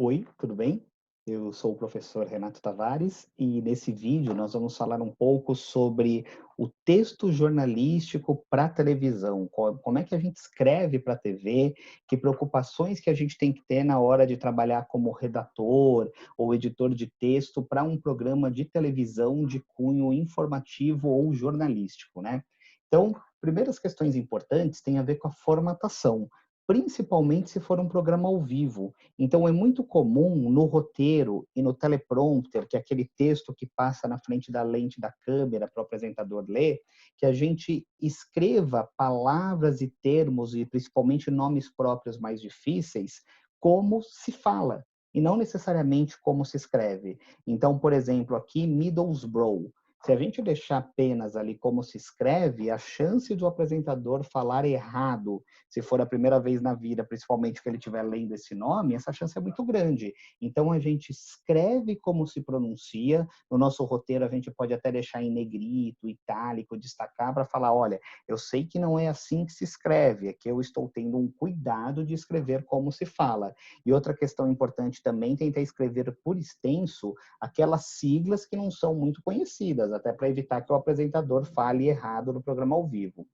Oi, tudo bem? Eu sou o professor Renato Tavares e nesse vídeo nós vamos falar um pouco sobre o texto jornalístico para televisão. Como é que a gente escreve para a TV, que preocupações que a gente tem que ter na hora de trabalhar como redator ou editor de texto para um programa de televisão de cunho informativo ou jornalístico, né? Então, primeiras questões importantes têm a ver com a formatação, principalmente se for um programa ao vivo. Então, é muito comum no roteiro e no teleprompter, que é aquele texto que passa na frente da lente da câmera para o apresentador ler, que a gente escreva palavras e termos, e principalmente nomes próprios mais difíceis, como se fala, e não necessariamente como se escreve. Então, por exemplo, aqui, Middlesbrough. Se a gente deixar apenas ali como se escreve, a chance do apresentador falar errado, se for a primeira vez na vida, principalmente que ele estiver lendo esse nome, essa chance é muito grande. Então, a gente escreve como se pronuncia. No nosso roteiro, a gente pode até deixar em negrito, itálico, destacar para falar, olha, eu sei que não é assim que se escreve, é que eu estou tendo um cuidado de escrever como se fala. E outra questão importante também, tentar escrever por extenso aquelas siglas que não são muito conhecidas, até para evitar que o apresentador fale errado no programa ao vivo.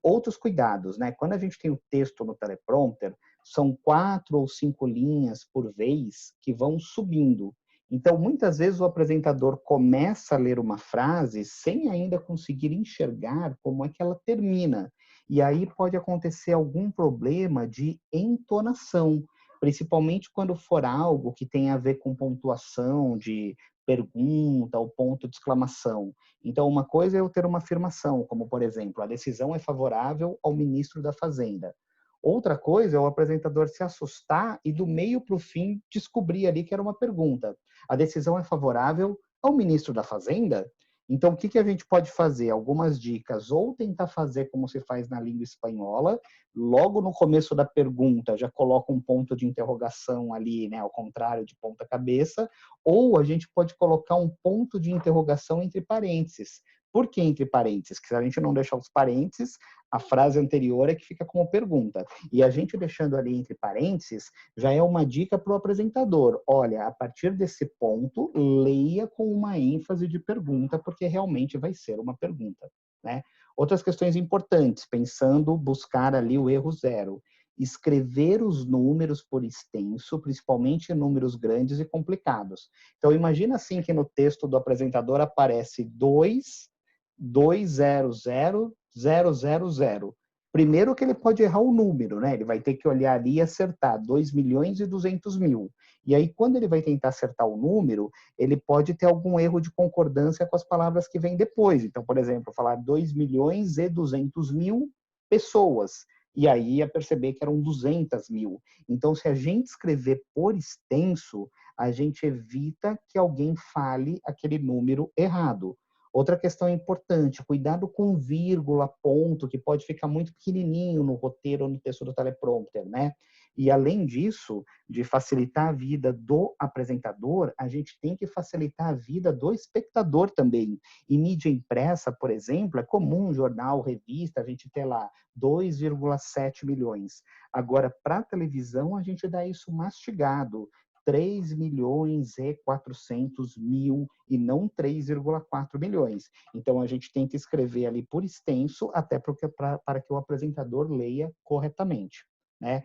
Outros cuidados, né? Quando a gente tem o texto no teleprompter, são 4 ou 5 linhas por vez que vão subindo. Então, muitas vezes o apresentador começa a ler uma frase sem ainda conseguir enxergar como é que ela termina. E aí pode acontecer algum problema de entonação, principalmente quando for algo que tem a ver com pontuação de pergunta ou ponto de exclamação. Então, uma coisa é eu ter uma afirmação, como, por exemplo, a decisão é favorável ao ministro da Fazenda. Outra coisa é o apresentador se assustar e, do meio para o fim, descobrir ali que era uma pergunta. A decisão é favorável ao ministro da Fazenda? Então, o que, que a gente pode fazer? Algumas dicas, ou tentar fazer como se faz na língua espanhola, logo no começo da pergunta já coloca um ponto de interrogação ali, né, ao contrário de ponta-cabeça, ou a gente pode colocar um ponto de interrogação entre parênteses. Por que entre parênteses? Que se a gente não deixar os parênteses, a frase anterior é que fica como pergunta. E a gente deixando ali entre parênteses, já é uma dica para o apresentador. Olha, a partir desse ponto, leia com uma ênfase de pergunta, porque realmente vai ser uma pergunta, né? Outras questões importantes, pensando buscar ali o erro zero. Escrever os números por extenso, principalmente números grandes e complicados. Então, imagina assim que no texto do apresentador aparece 2.200.000. Primeiro que ele pode errar o número, né? Ele vai ter que olhar ali e acertar 2.200.000. E aí, quando ele vai tentar acertar o número, ele pode ter algum erro de concordância com as palavras que vêm depois. Então, por exemplo, falar 2.200.000 pessoas. E aí ia perceber que eram 200.000. Então, se a gente escrever por extenso, a gente evita que alguém fale aquele número errado. Outra questão importante, cuidado com vírgula, ponto, que pode ficar muito pequenininho no roteiro ou no texto do teleprompter, né? E além disso, de facilitar a vida do apresentador, a gente tem que facilitar a vida do espectador também. Em mídia impressa, por exemplo, é comum jornal, revista, a gente ter lá 2,7 milhões. Agora, para a televisão, a gente dá isso mastigado. 3.400.000 e não 3,4 milhões. Então, a gente tem que escrever ali por extenso, até para que o apresentador leia corretamente, né?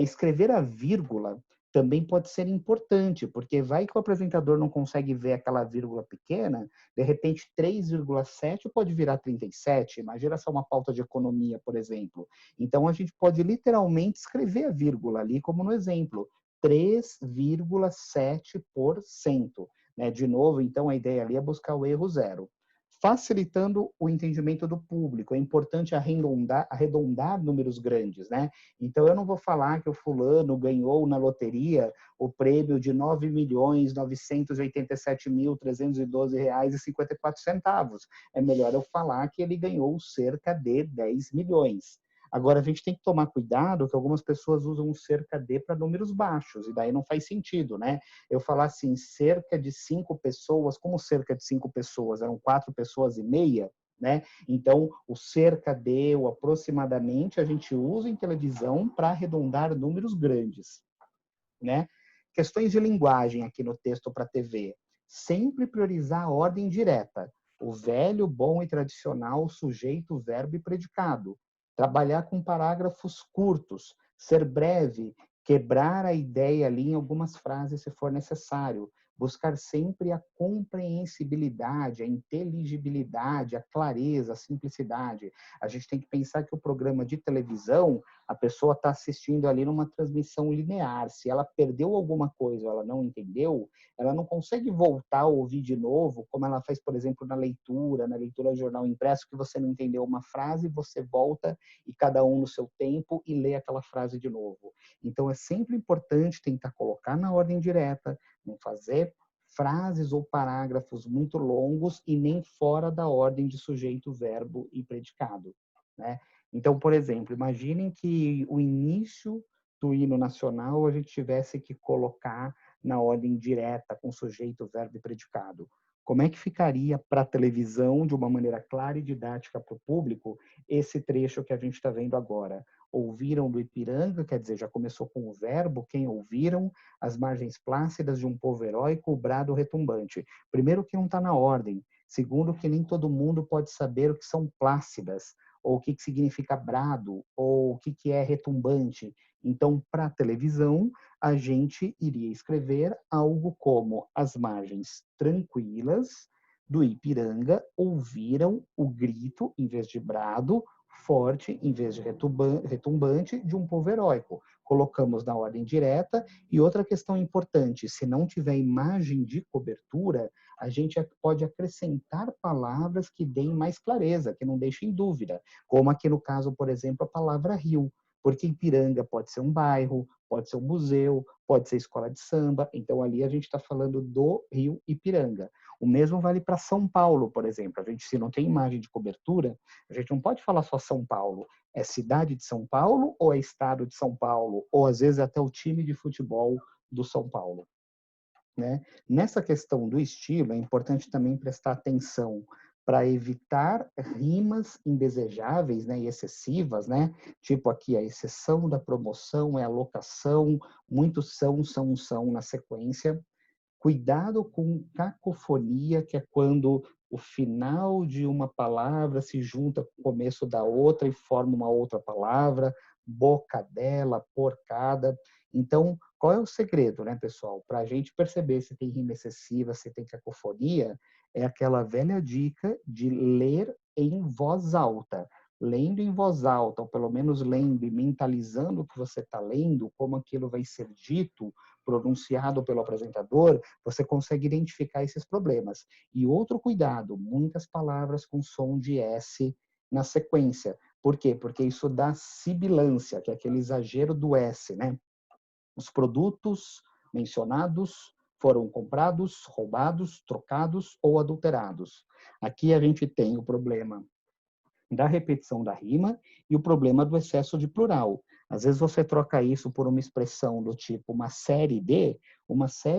Escrever a vírgula também pode ser importante, porque vai que o apresentador não consegue ver aquela vírgula pequena, de repente 3,7 pode virar 37, imagina só uma pauta de economia, por exemplo. Então, a gente pode literalmente escrever a vírgula ali, como no exemplo, 3,7%. Né? De novo, então, a ideia ali é buscar o erro zero. Facilitando o entendimento do público. É importante arredondar números grandes, né? Então, eu não vou falar que o fulano ganhou na loteria o prêmio de R$ 9.987.312,54. É melhor eu falar que ele ganhou cerca de 10 milhões. Agora, a gente tem que tomar cuidado que algumas pessoas usam cerca de para números baixos, e daí não faz sentido, né? Eu falar assim, cerca de 5 pessoas, como cerca de 5 pessoas? Eram 4 pessoas e meia, né? Então, o cerca de, o aproximadamente, a gente usa em televisão para arredondar números grandes, né? Questões de linguagem aqui no texto para TV. Sempre priorizar a ordem direta. O velho, bom e tradicional sujeito, verbo e predicado. Trabalhar com parágrafos curtos. Ser breve. Quebrar a ideia ali em algumas frases se for necessário. Buscar sempre a compreensibilidade, a inteligibilidade, a clareza, a simplicidade. A gente tem que pensar que o programa de televisão, a pessoa está assistindo ali numa transmissão linear. Se ela perdeu alguma coisa, ela não entendeu, ela não consegue voltar a ouvir de novo, como ela faz, por exemplo, na leitura de jornal impresso, que você não entendeu uma frase, você volta e cada um no seu tempo e lê aquela frase de novo. Então, é sempre importante tentar colocar na ordem direta, não fazer frases ou parágrafos muito longos e nem fora da ordem de sujeito, verbo e predicado, né? Então, por exemplo, imaginem que o início do hino nacional a gente tivesse que colocar na ordem direta, com sujeito, verbo e predicado. Como é que ficaria para a televisão, de uma maneira clara e didática para o público, esse trecho que a gente está vendo agora? Ouviram do Ipiranga, quer dizer, já começou com o verbo, quem ouviram, as margens plácidas de um povo heróico, o brado retumbante. Primeiro, que não está na ordem. Segundo, que nem todo mundo pode saber o que são plácidas, ou o que significa brado, ou o que é retumbante. Então, para a televisão, a gente iria escrever algo como: as margens tranquilas do Ipiranga ouviram o grito, em vez de brado, forte, em vez de retumbante, de um povo heróico. Colocamos na ordem direta. E outra questão importante: se não tiver imagem de cobertura, a gente pode acrescentar palavras que deem mais clareza, que não deixem dúvida, como aqui no caso, por exemplo, a palavra rio, porque Ipiranga pode ser um bairro, pode ser um museu, pode ser escola de samba. Então, ali a gente está falando do Rio Ipiranga. O mesmo vale para São Paulo, por exemplo. A gente, se não tem imagem de cobertura, a gente não pode falar só São Paulo. É cidade de São Paulo ou é estado de São Paulo? Ou, às vezes, até o time de futebol do São Paulo, né? Nessa questão do estilo, é importante também prestar atenção para evitar rimas indesejáveis, né, e excessivas, né? Tipo aqui, a exceção da promoção é a locação, muitos são na sequência. Cuidado com cacofonia, que é quando o final de uma palavra se junta com o começo da outra e forma uma outra palavra, bocadela, porcada. Então, qual é o segredo, né, pessoal? Para a gente perceber se tem rima excessiva, se tem cacofonia, é aquela velha dica de ler em voz alta. Lendo em voz alta, ou pelo menos lendo e mentalizando o que você está lendo, como aquilo vai ser dito, pronunciado pelo apresentador, você consegue identificar esses problemas. E outro cuidado: muitas palavras com som de S na sequência. Por quê? Porque isso dá sibilância, que é aquele exagero do S, né? Os produtos mencionados foram comprados, roubados, trocados ou adulterados. Aqui a gente tem o problema da repetição da rima e o problema do excesso de plural. Às vezes você troca isso por uma expressão do tipo uma série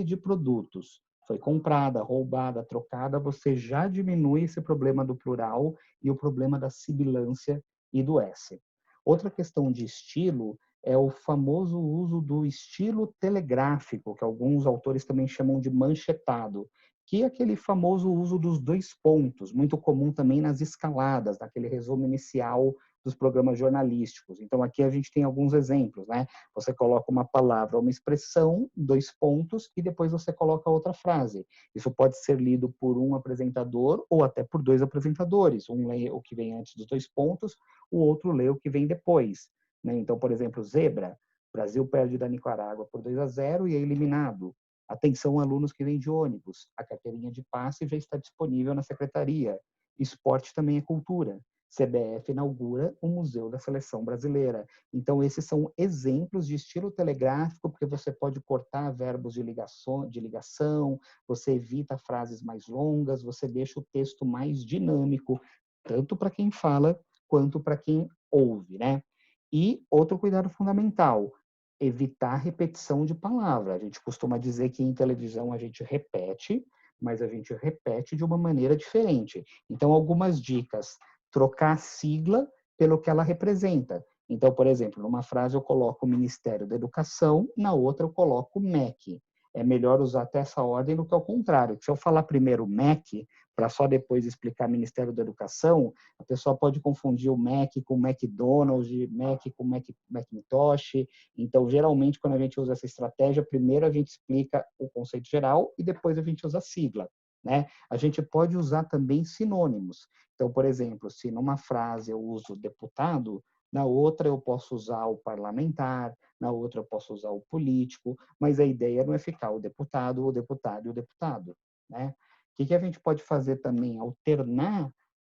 de produtos. Foi comprada, roubada, trocada, você já diminui esse problema do plural e o problema da sibilância e do S. Outra questão de estilo é o famoso uso do estilo telegráfico, que alguns autores também chamam de manchetado, que é aquele famoso uso dos dois pontos, muito comum também nas escaladas, naquele resumo inicial dos programas jornalísticos. Então, aqui a gente tem alguns exemplos, né? Você coloca uma palavra, uma expressão, dois pontos, e depois você coloca outra frase. Isso pode ser lido por um apresentador ou até por dois apresentadores. Um lê o que vem antes dos dois pontos, o outro lê o que vem depois, né? Então, por exemplo, zebra: Brasil perde da Nicarágua por 2-0 e é eliminado. Atenção, alunos que vêm de ônibus: a carteirinha de passe já está disponível na secretaria. Esporte também é cultura. CBF inaugura o Museu da Seleção Brasileira. Então, esses são exemplos de estilo telegráfico, porque você pode cortar verbos de ligação, você evita frases mais longas, você deixa o texto mais dinâmico, tanto para quem fala quanto para quem ouve, né? E outro cuidado fundamental: evitar repetição de palavra. A gente costuma dizer que em televisão a gente repete, mas a gente repete de uma maneira diferente. Então, algumas dicas: trocar a sigla pelo que ela representa. Então, por exemplo, numa frase eu coloco o Ministério da Educação, na outra eu coloco o MEC. É melhor usar até essa ordem do que ao contrário. Se eu falar primeiro MEC, para só depois explicar Ministério da Educação, a pessoa pode confundir o Mac com McDonald's, Mac com Macintosh. Então, geralmente, quando a gente usa essa estratégia, primeiro a gente explica o conceito geral e depois a gente usa a sigla. Né? A gente pode usar também sinônimos. Então, por exemplo, se numa frase eu uso deputado, na outra eu posso usar o parlamentar, na outra eu posso usar o político, mas a ideia não é ficar o deputado e o deputado. Né? O que a gente pode fazer também? Alternar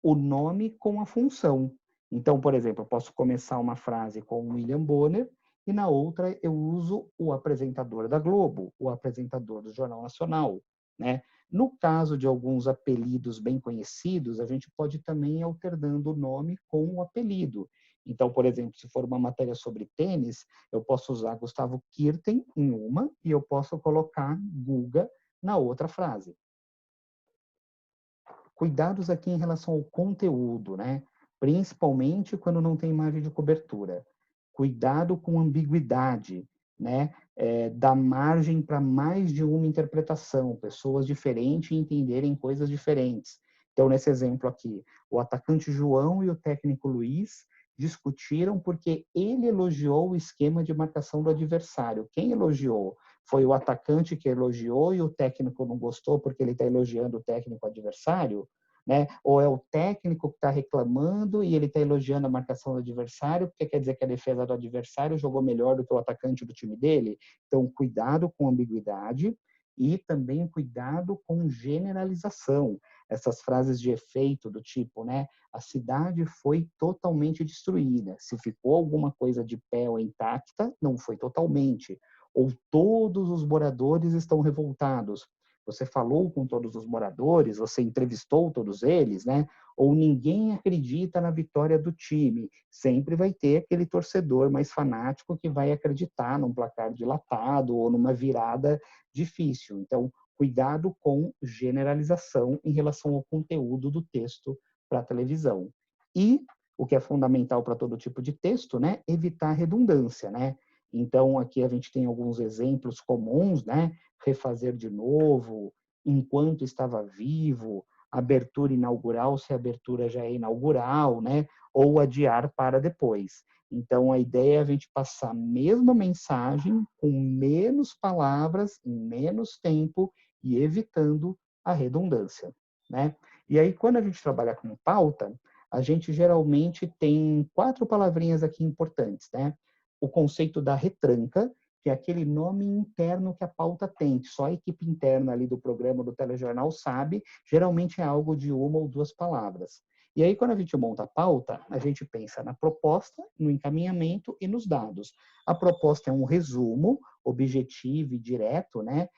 o nome com a função. Então, por exemplo, eu posso começar uma frase com William Bonner e na outra eu uso o apresentador da Globo, o apresentador do Jornal Nacional. Né? No caso de alguns apelidos bem conhecidos, a gente pode também ir alternando o nome com o apelido. Então, por exemplo, se for uma matéria sobre tênis, eu posso usar Gustavo Kirten em uma e eu posso colocar Guga na outra frase. Cuidados aqui em relação ao conteúdo, né? Principalmente quando não tem imagem de cobertura. Cuidado com ambiguidade, né? Dar margem para mais de uma interpretação, pessoas diferentes entenderem coisas diferentes. Então, nesse exemplo aqui, o atacante João e o técnico Luiz discutiram porque ele elogiou o esquema de marcação do adversário. Quem elogiou? Foi o atacante que elogiou e o técnico não gostou porque ele está elogiando o técnico adversário? Né? Ou é o técnico que está reclamando e ele está elogiando a marcação do adversário, porque quer dizer que a defesa do adversário jogou melhor do que o atacante do time dele? Então, cuidado com ambiguidade e também cuidado com generalização. Essas frases de efeito do tipo, né? A cidade foi totalmente destruída. Se ficou alguma coisa de pé ou intacta, não foi totalmente. Ou todos os moradores estão revoltados. Você falou com todos os moradores, você entrevistou todos eles, né? Ou ninguém acredita na vitória do time. Sempre vai ter aquele torcedor mais fanático que vai acreditar num placar dilatado ou numa virada difícil. Então, cuidado com generalização em relação ao conteúdo do texto para a televisão. E o que é fundamental para todo tipo de texto, né? Evitar redundância, né? Então, aqui a gente tem alguns exemplos comuns, né? Refazer de novo, enquanto estava vivo, abertura inaugural, se a abertura já é inaugural, né? Ou adiar para depois. Então, a ideia é a gente passar a mesma mensagem com menos palavras, em menos tempo e evitando a redundância, né? E aí, quando a gente trabalha com pauta, a gente geralmente tem 4 palavrinhas aqui importantes, né? O conceito da retranca, que é aquele nome interno que a pauta tem, que só a equipe interna ali do programa do telejornal sabe, geralmente é algo de uma ou duas palavras. E aí, quando a gente monta a pauta, a gente pensa na proposta, no encaminhamento e nos dados. A proposta é um resumo, objetivo e direto, né?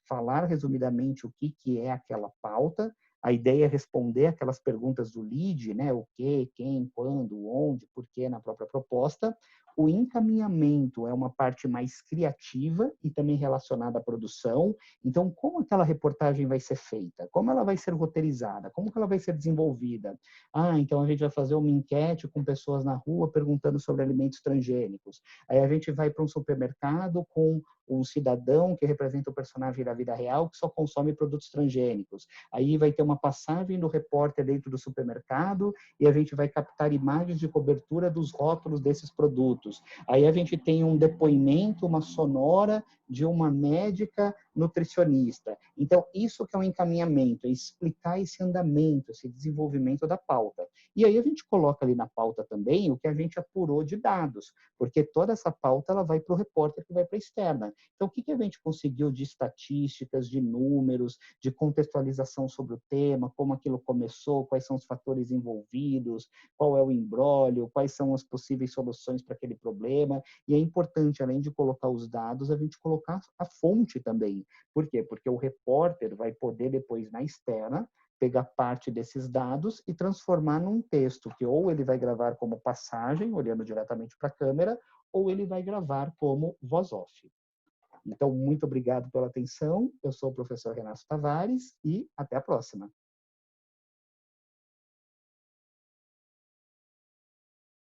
Falar resumidamente o que é aquela pauta. A ideia é responder aquelas perguntas do lead, né? O que, quem, quando, onde, por quê na própria proposta. O encaminhamento é uma parte mais criativa e também relacionada à produção. Então, como aquela reportagem vai ser feita? Como ela vai ser roteirizada? Como que ela vai ser desenvolvida? Ah, então a gente vai fazer uma enquete com pessoas na rua perguntando sobre alimentos transgênicos. Aí a gente vai para um supermercado com um cidadão que representa o personagem da vida real que só consome produtos transgênicos. Aí vai ter uma passagem do repórter dentro do supermercado e a gente vai captar imagens de cobertura dos rótulos desses produtos. Aí a gente tem um depoimento, uma sonora de uma médica nutricionista. Então, isso que é um encaminhamento, é explicar esse andamento, esse desenvolvimento da pauta. E aí a gente coloca ali na pauta também o que a gente apurou de dados, porque toda essa pauta ela vai para o repórter que vai para a externa. Então, o que a gente conseguiu de estatísticas, de números, de contextualização sobre o tema, como aquilo começou, quais são os fatores envolvidos, qual é o imbróglio, quais são as possíveis soluções para aquele problema. E é importante, além de colocar os dados, a gente colocar a fonte também. Por quê? Porque o repórter vai poder depois, na externa, pegar parte desses dados e transformar num texto que ou ele vai gravar como passagem, olhando diretamente para a câmera, ou ele vai gravar como voz off. Então, muito obrigado pela atenção. Eu sou o professor Renato Tavares e até a próxima.